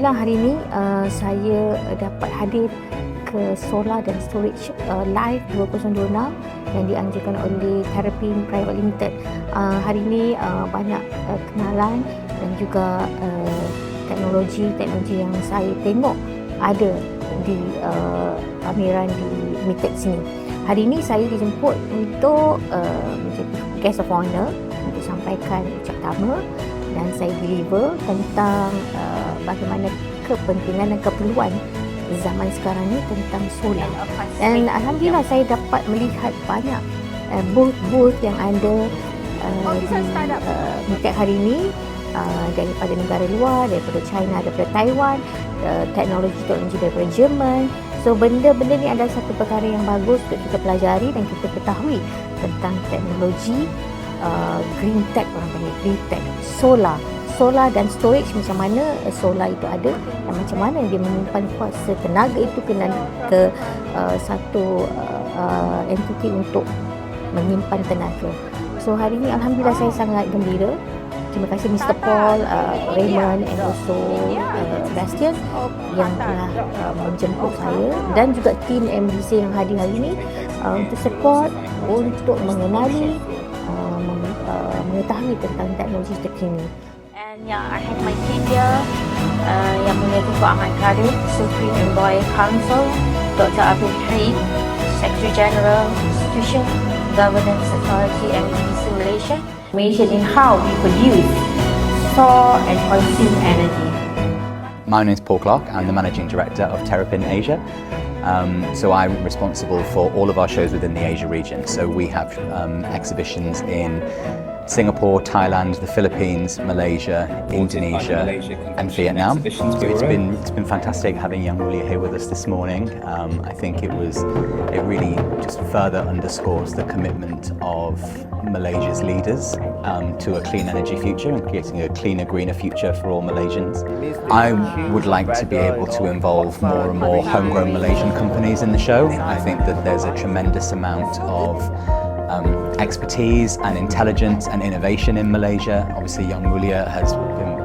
Alhamdulillah hari ini saya dapat hadir ke Solar dan Storage Live 2026 yang dianjurkan oleh Terrapin Private Limited. Hari ini banyak kenalan dan juga teknologi yang saya tengok ada di pameran di MITEX ni. Hari ini saya dijemput untuk menjadi guest of honor untuk sampaikan ucap pertama dan saya deliver tentang bagaimana kepentingan dan keperluan zaman sekarang ni tentang solar. Dan alhamdulillah saya dapat melihat banyak booth yang ada di MITEX hari ini, daripada negara luar, daripada China, daripada Taiwan, teknologi daripada Jerman. So benda-benda ni adalah satu perkara yang bagus untuk kita pelajari dan kita ketahui tentang teknologi green tech, orang panggil green tech, solar dan storage, macam mana solar itu ada dan macam mana dia menyimpan kuasa tenaga itu ke satu entiti untuk menyimpan tenaga. So hari ini alhamdulillah saya sangat gembira. Terima kasih Mr. Paul, Raymond and also Bastian yang telah menjemput saya dan juga tim MDC yang hadir hari ini untuk support, untuk mengenali, mengetahui tentang teknologi terkini. And yeah, I have my team here yang menyebut Ahmad Kadir, Supreme Employee Council, Dr. Abdul Haid, Secretary General, Institution Governance Authority MDC Malaysia. Information in how we produce, store and consume energy. My name is Paul Clark. I'm the Managing Director of Terrapin Asia. So I'm responsible for all of our shows within the Asia region. So we have exhibitions in Singapore, Thailand, the Philippines, Malaysia, Indonesia and Vietnam. So it's been fantastic having Young Wulia here with us this morning. I think it really just further underscores the commitment of Malaysia's leaders to a clean energy future and creating a cleaner, greener future for all Malaysians. I would like to be able to involve more and more homegrown Malaysian companies in the show. I think that there's a tremendous amount of expertise and intelligence and innovation in Malaysia. Obviously Young Wulia has been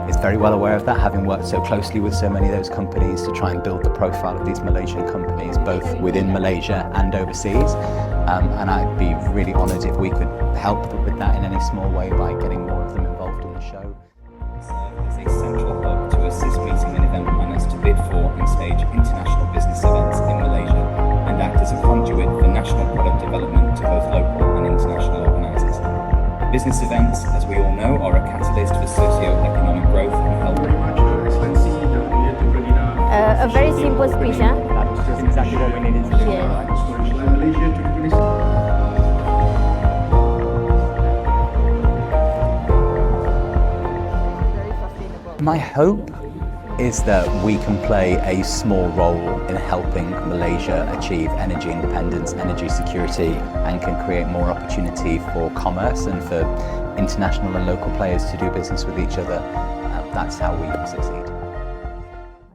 is very well aware of that, having worked so closely with so many of those companies to try and build the profile of these Malaysian companies both within Malaysia and overseas. And I'd be really honoured if we could help with that in any small way by getting more of them involved in the show. As a central hub to assist meeting and event planners to bid for and stage international business events in Malaysia and act as a conduit for national product development to both local and international organisers. Business events, as we all know, are a catalyst for socio-economic growth and health. A very simple speech, huh? That's just exactly what we needed to do. Yeah. My hope is that we can play a small role in helping Malaysia achieve energy independence, energy security, and can create more opportunity for commerce and for international and local players to do business with each other. That's how we succeed.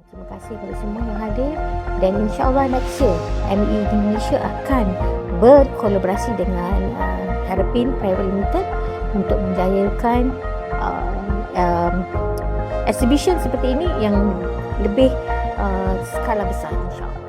Terima kasih kepada semua yang hadir dan insyaAllah next year ME Indonesia akan berkolaborasi dengan Terrapin Private Limited untuk menjayakan exhibition seperti ini yang lebih skala besar insyaAllah.